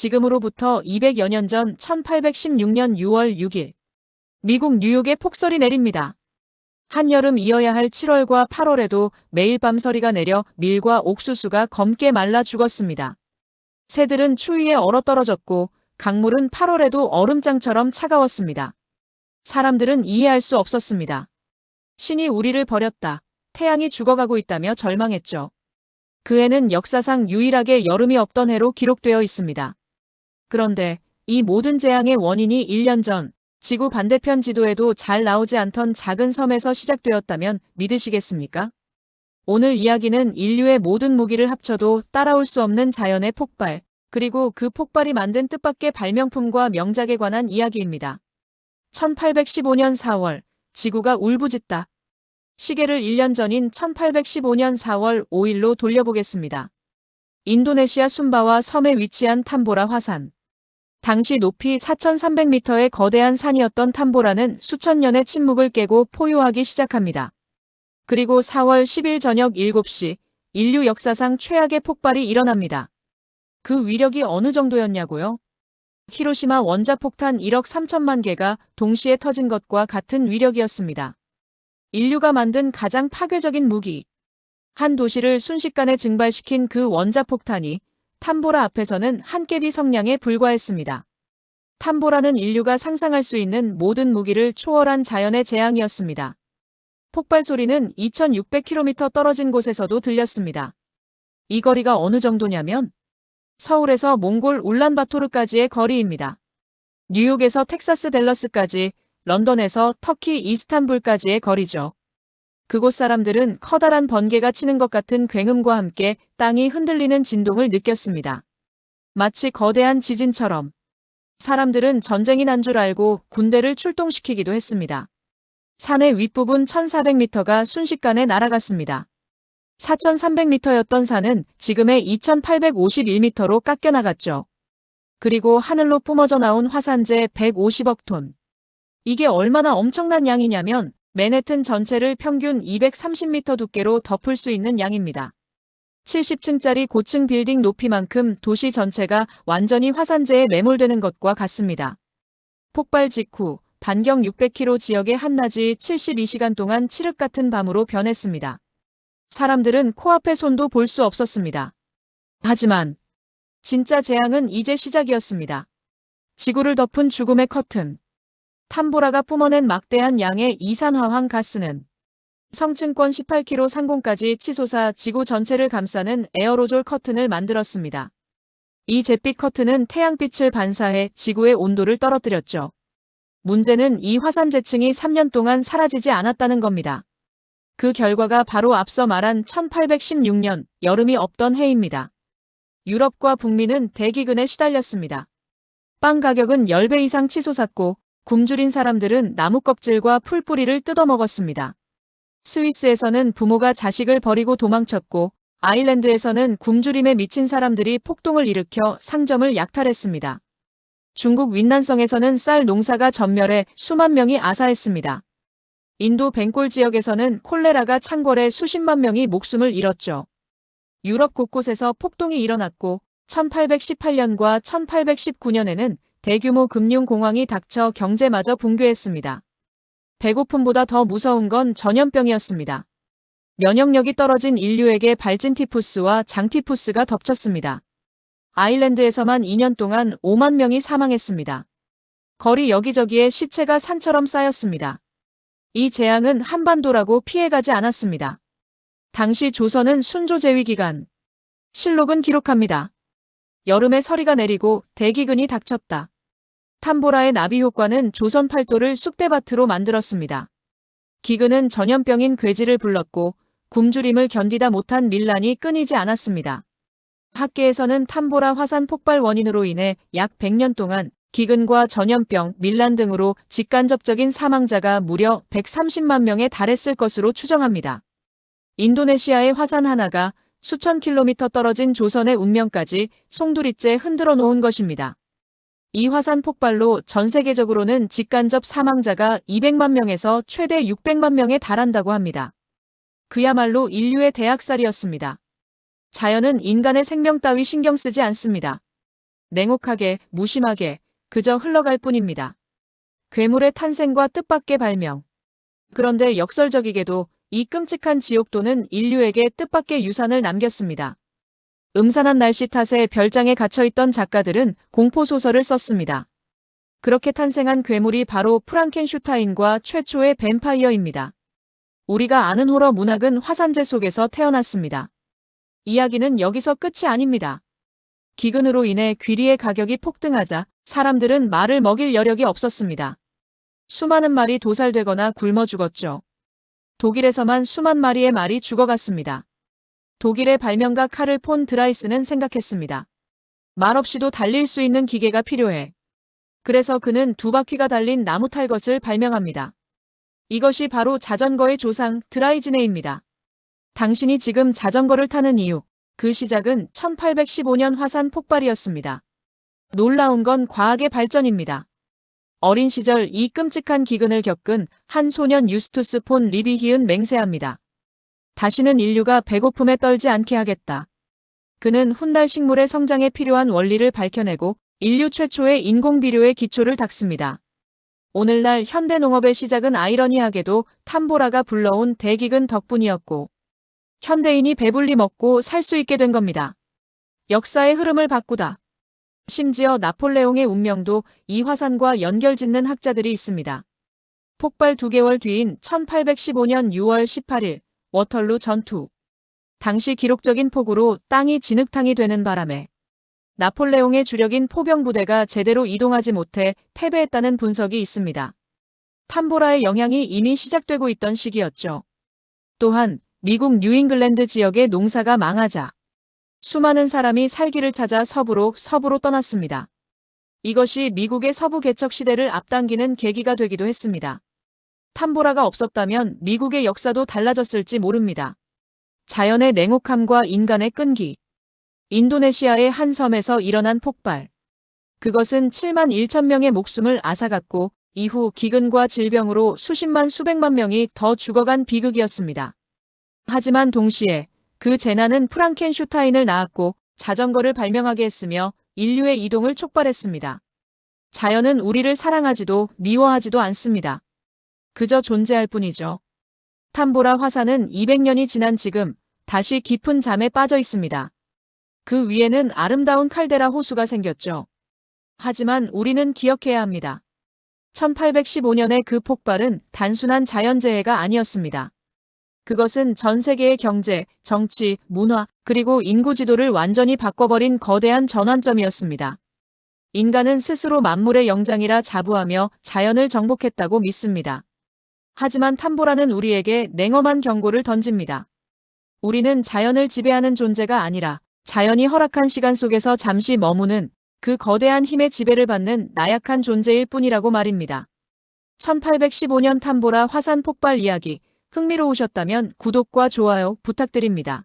지금으로부터 200여 년 전 1816년 6월 6일, 미국 뉴욕에 폭설이 내립니다. 한여름 이어야 할 7월과 8월에도 매일 밤 서리가 내려 밀과 옥수수가 검게 말라 죽었습니다. 새들은 추위에 얼어떨어졌고 강물은 8월에도 얼음장처럼 차가웠습니다. 사람들은 이해할 수 없었습니다. 신이 우리를 버렸다. 태양이 죽어가고 있다며 절망했죠. 그 해는 역사상 유일하게 여름이 없던 해로 기록되어 있습니다. 그런데 이 모든 재앙의 원인이 1년 전 지구 반대편 지도에도 잘 나오지 않던 작은 섬에서 시작되었다면 믿으시겠습니까? 오늘 이야기는 인류의 모든 무기를 합쳐도 따라올 수 없는 자연의 폭발, 그리고 그 폭발이 만든 뜻밖의 발명품과 명작에 관한 이야기입니다. 1815년 4월, 지구가 울부짖다. 시계를 1년 전인 1815년 4월 5일로 돌려보겠습니다. 인도네시아 순바와 섬에 위치한 탐보라 화산. 당시 높이 4,300m의 거대한 산이었던 탐보라는 수천 년의 침묵을 깨고 포효하기 시작합니다. 그리고 4월 10일 저녁 7시, 인류 역사상 최악의 폭발이 일어납니다. 그 위력이 어느 정도였냐고요? 히로시마 원자폭탄 1억 3천만 개가 동시에 터진 것과 같은 위력이었습니다. 인류가 만든 가장 파괴적인 무기. 한 도시를 순식간에 증발시킨 그 원자폭탄이 탐보라 앞에서는 한 깨비 성냥에 불과했습니다. 탐보라는 인류가 상상할 수 있는 모든 무기를 초월한 자연의 재앙이었습니다. 폭발 소리는 2600km 떨어진 곳에서도 들렸습니다. 이 거리가 어느 정도냐면 서울에서 몽골 울란바토르까지의 거리입니다. 뉴욕에서 텍사스 댈러스까지, 런던에서 터키 이스탄불까지의 거리죠. 그곳 사람들은 커다란 번개가 치는 것 같은 굉음과 함께 땅이 흔들리는 진동을 느꼈습니다. 마치 거대한 지진처럼. 사람들은 전쟁이 난 줄 알고 군대를 출동시키기도 했습니다. 산의 윗부분 1400m가 순식간에 날아갔습니다. 4300m였던 산은 지금의 2851m로 깎여나갔죠. 그리고 하늘로 뿜어져 나온 화산재 150억 톤. 이게 얼마나 엄청난 양이냐면 맨해튼 전체를 평균 230m 두께로 덮을 수 있는 양입니다. 70층짜리 고층 빌딩 높이만큼 도시 전체가 완전히 화산재에 매몰되는 것과 같습니다. 폭발 직후 반경 600km 지역의 한낮이 72시간 동안 칠흑 같은 밤으로 변했습니다. 사람들은 코앞에 손도 볼 수 없었습니다. 하지만 진짜 재앙은 이제 시작이었습니다. 지구를 덮은 죽음의 커튼. 탐보라가 뿜어낸 막대한 양의 이산화황 가스는 성층권 18km 상공까지 치솟아 지구 전체를 감싸는 에어로졸 커튼을 만들었습니다. 이 잿빛 커튼은 태양빛을 반사해 지구의 온도를 떨어뜨렸죠. 문제는 이 화산재층이 3년 동안 사라지지 않았다는 겁니다. 그 결과가 바로 앞서 말한 1816년 여름이 없던 해입니다. 유럽과 북미는 대기근에 시달렸습니다. 빵 가격은 10배 이상 치솟았고 굶주린 사람들은 나무 껍질과 풀뿌리를 뜯어먹었습니다. 스위스에서는 부모가 자식을 버리고 도망쳤고 아일랜드에서는 굶주림에 미친 사람들이 폭동을 일으켜 상점을 약탈했습니다. 중국 윈난성에서는 쌀 농사가 전멸해 수만 명이 아사했습니다. 인도 벵골 지역에서는 콜레라가 창궐해 수십만 명이 목숨을 잃었죠. 유럽 곳곳에서 폭동이 일어났고 1818년과 1819년에는 대규모 금융공황이 닥쳐 경제마저 붕괴했습니다. 배고픔보다 더 무서운 건 전염병이었습니다. 면역력이 떨어진 인류에게 발진티푸스와 장티푸스가 덮쳤습니다. 아일랜드에서만 2년 동안 5만 명이 사망했습니다. 거리 여기저기에 시체가 산처럼 쌓였습니다. 이 재앙은 한반도라고 피해가지 않았습니다. 당시 조선은 순조제위 기간. 실록은 기록합니다. 여름에 서리가 내리고 대기근이 닥쳤다. 탐보라의 나비 효과는 조선 팔도를 쑥대밭으로 만들었습니다. 기근은 전염병인 괴지를 불렀고 굶주림을 견디다 못한 밀란이 끊이지 않았습니다. 학계에서는 탐보라 화산 폭발 원인으로 인해 약 100년 동안 기근과 전염병, 밀란 등으로 직간접적인 사망자가 무려 130만 명에 달했을 것으로 추정합니다. 인도네시아의 화산 하나가 수천 킬로미터 떨어진 조선의 운명까지 송두리째 흔들어 놓은 것입니다. 이 화산 폭발로 전 세계적으로는 직간접 사망자가 200만 명에서 최대 600만 명에 달한다고 합니다. 그야말로 인류의 대학살이었습니다. 자연은 인간의 생명 따위 신경 쓰지 않습니다. 냉혹하게, 무심하게 그저 흘러갈 뿐입니다. 괴물의 탄생과 뜻밖의 발명. 그런데 역설적이게도 이 끔찍한 지옥도는 인류에게 뜻밖의 유산을 남겼습니다. 음산한 날씨 탓에 별장에 갇혀있던 작가들은 공포소설을 썼습니다. 그렇게 탄생한 괴물이 바로 프랑켄슈타인과 최초의 뱀파이어입니다. 우리가 아는 호러 문학은 화산재 속에서 태어났습니다. 이야기는 여기서 끝이 아닙니다. 기근으로 인해 귀리의 가격이 폭등하자 사람들은 말을 먹일 여력이 없었습니다. 수많은 말이 도살되거나 굶어 죽었죠. 독일에서만 수만 마리의 말이 죽어갔습니다. 독일의 발명가 카를 폰 드라이스는 생각했습니다. 말없이도 달릴 수 있는 기계가 필요해. 그래서 그는 두 바퀴가 달린 나무 탈 것을 발명합니다. 이것이 바로 자전거의 조상 드라이즈네입니다. 당신이 지금 자전거를 타는 이유, 그 시작은 1815년 화산 폭발이었습니다. 놀라운 건 과학의 발전입니다. 어린 시절 이 끔찍한 기근을 겪은 한 소년 유스투스 폰 리비히은 맹세합니다. 다시는 인류가 배고픔에 떨지 않게 하겠다. 그는 훗날 식물의 성장에 필요한 원리를 밝혀내고 인류 최초의 인공비료의 기초를 닦습니다. 오늘날 현대농업의 시작은 아이러니하게도 탐보라가 불러온 대기근 덕분이었고 현대인이 배불리 먹고 살 수 있게 된 겁니다. 역사의 흐름을 바꾸다. 심지어 나폴레옹의 운명도 이 화산과 연결짓는 학자들이 있습니다. 폭발 2개월 뒤인 1815년 6월 18일 워털루 전투. 당시 기록적인 폭우로 땅이 진흙탕이 되는 바람에 나폴레옹의 주력인 포병 부대가 제대로 이동하지 못해 패배했다는 분석이 있습니다. 탐보라의 영향이 이미 시작되고 있던 시기였죠. 또한 미국 뉴잉글랜드 지역의 농사가 망하자 수많은 사람이 살기를 찾아 서부로 떠났습니다. 이것이 미국의 서부 개척 시대를 앞당기는 계기가 되기도 했습니다. 탐보라가 없었다면 미국의 역사도 달라졌을지 모릅니다. 자연의 냉혹함과 인간의 끈기. 인도네시아의 한 섬에서 일어난 폭발. 그것은 7만 1천 명의 목숨을 앗아갔고 이후 기근과 질병으로 수십만 수백만 명이 더 죽어간 비극이었습니다. 하지만 동시에 그 재난은 프랑켄슈타인을 낳았고 자전거를 발명하게 했으며 인류의 이동을 촉발했습니다. 자연은 우리를 사랑하지도 미워하지도 않습니다. 그저 존재할 뿐이죠. 탐보라 화산은 200년이 지난 지금 다시 깊은 잠에 빠져 있습니다. 그 위에는 아름다운 칼데라 호수가 생겼죠. 하지만 우리는 기억해야 합니다. 1815년의 그 폭발은 단순한 자연재해가 아니었습니다. 그것은 전 세계의 경제, 정치, 문화, 그리고 인구 지도를 완전히 바꿔버린 거대한 전환점이었습니다. 인간은 스스로 만물의 영장이라 자부하며 자연을 정복했다고 믿습니다. 하지만 탐보라는 우리에게 냉엄한 경고를 던집니다. 우리는 자연을 지배하는 존재가 아니라 자연이 허락한 시간 속에서 잠시 머무는 그 거대한 힘의 지배를 받는 나약한 존재일 뿐이라고 말입니다. 1815년 탐보라 화산 폭발 이야기 흥미로우셨다면 구독과 좋아요 부탁드립니다.